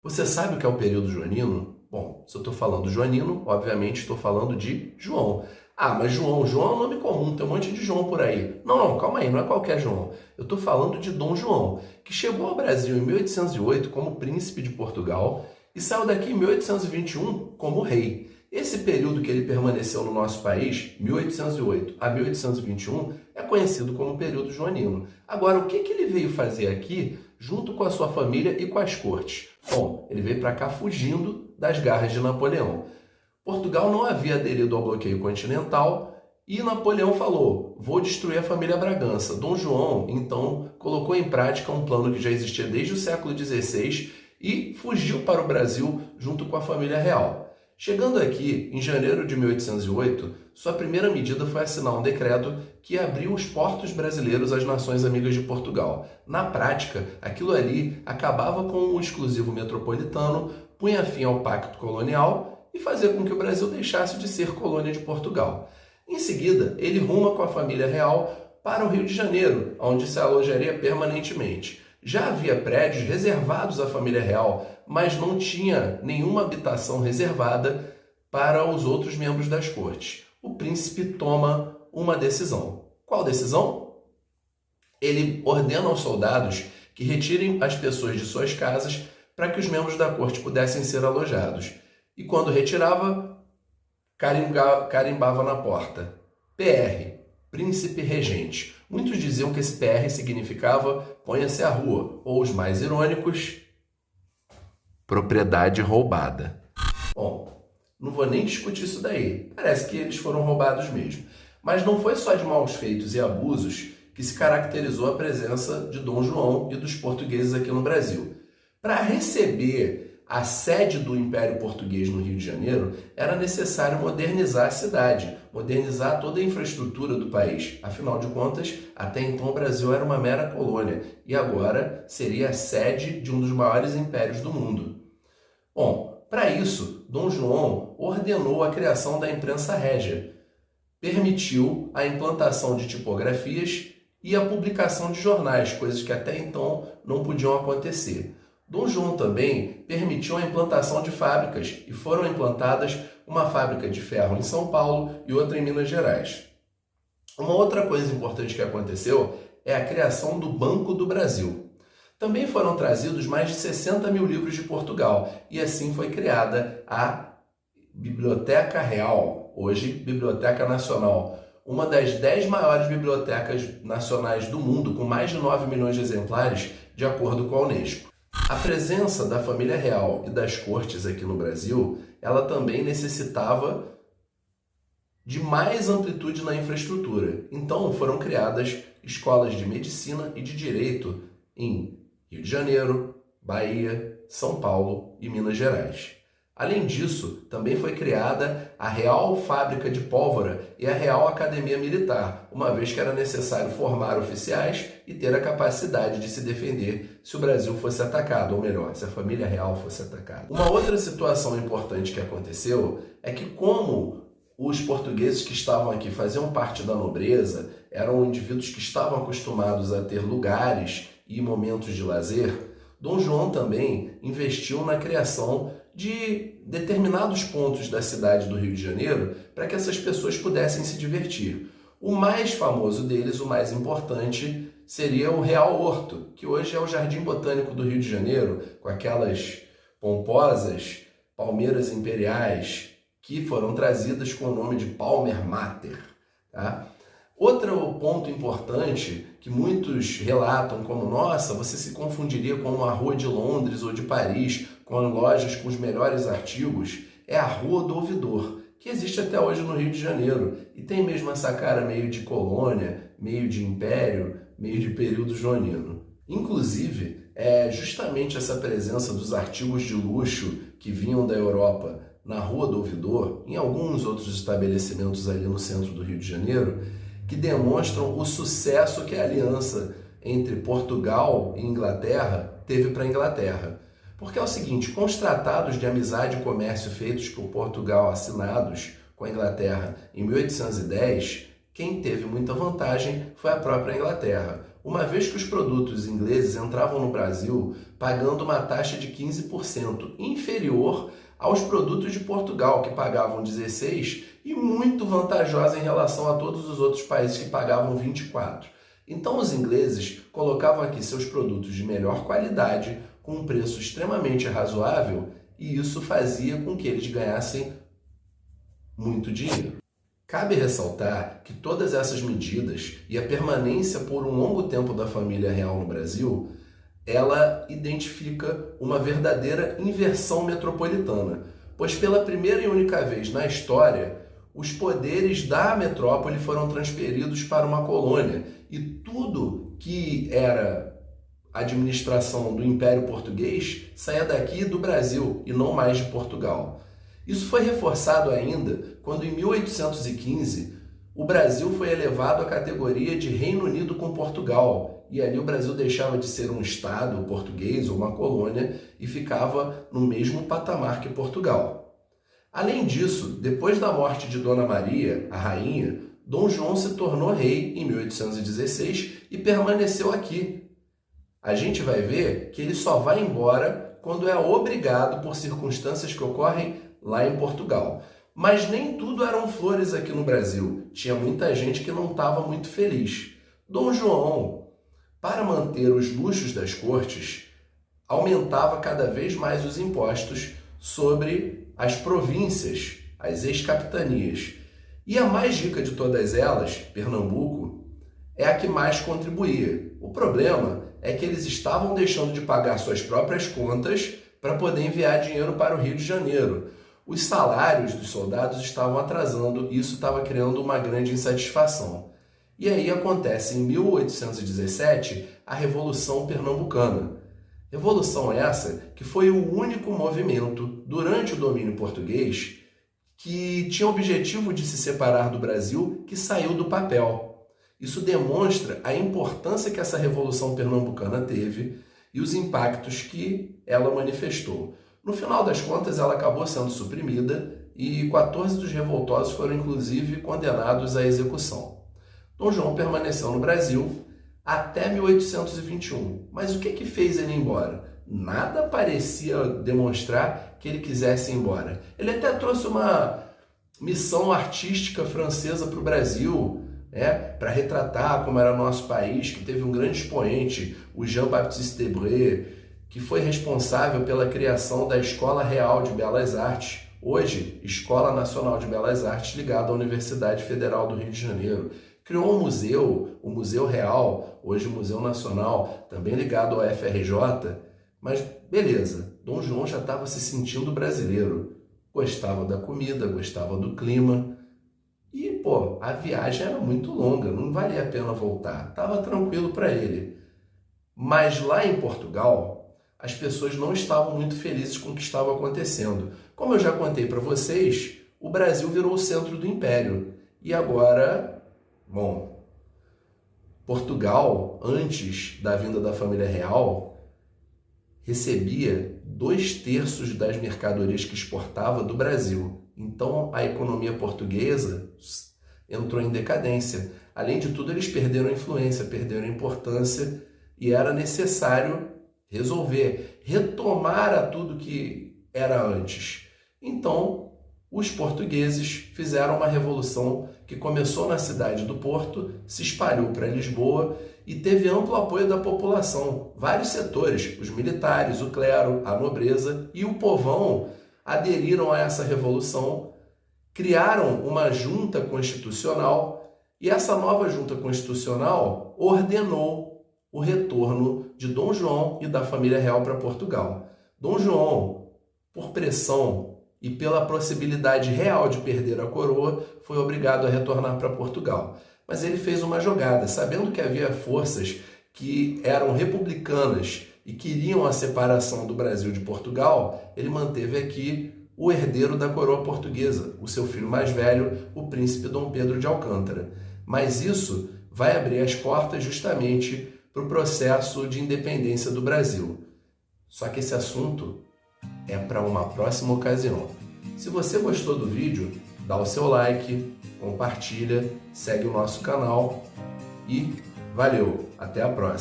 Você sabe o que é o período joanino? Bom, se eu estou falando joanino, obviamente estou falando de João. Ah, mas João é um nome comum, tem um monte de João por aí. Não, calma aí, não é qualquer João. Eu estou falando de Dom João, que chegou ao Brasil em 1808 como príncipe de Portugal e saiu daqui em 1821 como rei. Esse período que ele permaneceu no nosso país, 1808 a 1821, é conhecido como período joanino. Agora, o que ele veio fazer aqui junto com a sua família e com as cortes? Bom, ele veio para cá fugindo das garras de Napoleão. Portugal não havia aderido ao bloqueio continental e Napoleão falou: vou destruir a família Bragança. Dom João, então, colocou em prática um plano que já existia desde o século XVI e fugiu para o Brasil junto com a família real. Chegando aqui, em janeiro de 1808, sua primeira medida foi assinar um decreto que abriu os portos brasileiros às nações amigas de Portugal. Na prática, aquilo ali acabava com o exclusivo metropolitano, punha fim ao pacto colonial e fazia com que o Brasil deixasse de ser colônia de Portugal. Em seguida, ele ruma com a família real para o Rio de Janeiro, onde se alojaria permanentemente. Já havia prédios reservados à família real, mas não tinha nenhuma habitação reservada para os outros membros das cortes. O príncipe toma uma decisão. Qual decisão? Ele ordena aos soldados que retirem as pessoas de suas casas para que os membros da corte pudessem ser alojados. E quando retirava, carimbava na porta: PR, Príncipe Regente. Muitos diziam que esse PR significava ponha-se à rua, ou os mais irônicos, propriedade roubada. Bom, não vou nem discutir isso daí. Parece que eles foram roubados mesmo. Mas não foi só de maus feitos e abusos que se caracterizou a presença de Dom João e dos portugueses aqui no Brasil. Para receber a sede do Império Português no Rio de Janeiro, era necessário modernizar a cidade, modernizar toda a infraestrutura do país. Afinal de contas, até então o Brasil era uma mera colônia e agora seria a sede de um dos maiores impérios do mundo. Bom, para isso, Dom João ordenou a criação da imprensa régia, permitiu a implantação de tipografias e a publicação de jornais, coisas que até então não podiam acontecer. Dom João também permitiu a implantação de fábricas e foram implantadas uma fábrica de ferro em São Paulo e outra em Minas Gerais. Uma outra coisa importante que aconteceu é a criação do Banco do Brasil. Também foram trazidos mais de 60 mil livros de Portugal e assim foi criada a Biblioteca Real, hoje Biblioteca Nacional, uma das 10 maiores bibliotecas nacionais do mundo, com mais de 9 milhões de exemplares, de acordo com a Unesco. A presença da família real e das cortes aqui no Brasil, ela também necessitava de mais amplitude na infraestrutura. Então foram criadas escolas de medicina e de direito em Rio de Janeiro, Bahia, São Paulo e Minas Gerais. Além disso, também foi criada a Real Fábrica de Pólvora e a Real Academia Militar, uma vez que era necessário formar oficiais e ter a capacidade de se defender se o Brasil fosse atacado, ou melhor, se a família real fosse atacada. Uma outra situação importante que aconteceu é que, como os portugueses que estavam aqui faziam parte da nobreza, eram indivíduos que estavam acostumados a ter lugares e momentos de lazer, Dom João também investiu na criação de determinados pontos da cidade do Rio de Janeiro para que essas pessoas pudessem se divertir. O mais famoso deles, o mais importante, seria o Real Horto, que hoje é o Jardim Botânico do Rio de Janeiro, com aquelas pomposas palmeiras imperiais que foram trazidas com o nome de Palmer Mater. Tá? Outro ponto importante que muitos relatam como, nossa, você se confundiria com a Rua de Londres ou de Paris, com lojas com os melhores artigos, é a Rua do Ouvidor, que existe até hoje no Rio de Janeiro. E tem mesmo essa cara meio de colônia, meio de império, meio de período joanino. Inclusive, é justamente essa presença dos artigos de luxo que vinham da Europa na Rua do Ouvidor, em alguns outros estabelecimentos ali no centro do Rio de Janeiro, que demonstram o sucesso que a aliança entre Portugal e Inglaterra teve para a Inglaterra. Porque é o seguinte, com os tratados de amizade e comércio feitos por Portugal assinados com a Inglaterra em 1810, quem teve muita vantagem foi a própria Inglaterra. uma vez que os produtos ingleses entravam no Brasil pagando uma taxa de 15%, inferior aos produtos de Portugal, que pagavam 16%, e muito vantajosa em relação a todos os outros países que pagavam 24%. Então os ingleses colocavam aqui seus produtos de melhor qualidade, com um preço extremamente razoável, e isso fazia com que eles ganhassem muito dinheiro. Cabe ressaltar que todas essas medidas e a permanência por um longo tempo da família real no Brasil, ela identifica uma verdadeira inversão metropolitana, pois pela primeira e única vez na história, os poderes da metrópole foram transferidos para uma colônia e tudo que era administração do Império Português saía daqui do Brasil e não mais de Portugal. Isso foi reforçado ainda quando, em 1815, o Brasil foi elevado à categoria de Reino Unido com Portugal, e ali o Brasil deixava de ser um estado português ou uma colônia e ficava no mesmo patamar que Portugal. Além disso, depois da morte de Dona Maria, a rainha, Dom João se tornou rei em 1816 e permaneceu aqui. A gente vai ver que ele só vai embora quando é obrigado por circunstâncias que ocorrem lá em Portugal. Mas nem tudo eram flores aqui no Brasil. Tinha muita gente que não estava muito feliz. Dom João, para manter os luxos das cortes, aumentava cada vez mais os impostos sobre as províncias, as ex-capitanias. E a mais rica de todas elas, Pernambuco, é a que mais contribuía. O problema é que eles estavam deixando de pagar suas próprias contas para poder enviar dinheiro para o Rio de Janeiro. Os salários dos soldados estavam atrasando e isso estava criando uma grande insatisfação. E aí acontece, em 1817, a Revolução Pernambucana. Revolução essa que foi o único movimento, durante o domínio português, que tinha o objetivo de se separar do Brasil, que saiu do papel. Isso demonstra a importância que essa Revolução Pernambucana teve e os impactos que ela manifestou. No final das contas, ela acabou sendo suprimida e 14 dos revoltosos foram inclusive condenados à execução. Dom João permaneceu no Brasil até 1821. Mas o que fez ele ir embora? Nada parecia demonstrar que ele quisesse ir embora. Ele até trouxe uma missão artística francesa para o Brasil, para retratar como era nosso país, que teve um grande expoente, o Jean-Baptiste Debré, que foi responsável pela criação da Escola Real de Belas Artes, hoje Escola Nacional de Belas Artes, ligada à Universidade Federal do Rio de Janeiro. Criou um museu, o Museu Real, hoje Museu Nacional, também ligado ao FRJ, mas beleza, Dom João já estava se sentindo brasileiro, gostava da comida, gostava do clima, e a viagem era muito longa, não valia a pena voltar, estava tranquilo para ele. Mas lá em Portugal, as pessoas não estavam muito felizes com o que estava acontecendo. Como eu já contei para vocês, o Brasil virou o centro do império. E agora, Portugal, antes da vinda da família real, recebia 2/3 das mercadorias que exportava do Brasil. Então, a economia portuguesa entrou em decadência. Além de tudo, eles perderam influência, perderam importância e era necessário resolver, retomar a tudo que era antes. Então, os portugueses fizeram uma revolução que começou na cidade do Porto, se espalhou para Lisboa e teve amplo apoio da população. Vários setores, os militares, o clero, a nobreza e o povão aderiram a essa revolução, criaram uma junta constitucional e essa nova junta constitucional ordenou o retorno de Dom João e da família real para Portugal. Dom João, por pressão e pela possibilidade real de perder a coroa, foi obrigado a retornar para Portugal. Mas ele fez uma jogada, sabendo que havia forças que eram republicanas e queriam a separação do Brasil de Portugal, ele manteve aqui o herdeiro da coroa portuguesa, o seu filho mais velho, o príncipe Dom Pedro de Alcântara. Mas isso vai abrir as portas justamente para o processo de independência do Brasil. Só que esse assunto é para uma próxima ocasião. Se você gostou do vídeo, dá o seu like, compartilha, segue o nosso canal e valeu! Até a próxima.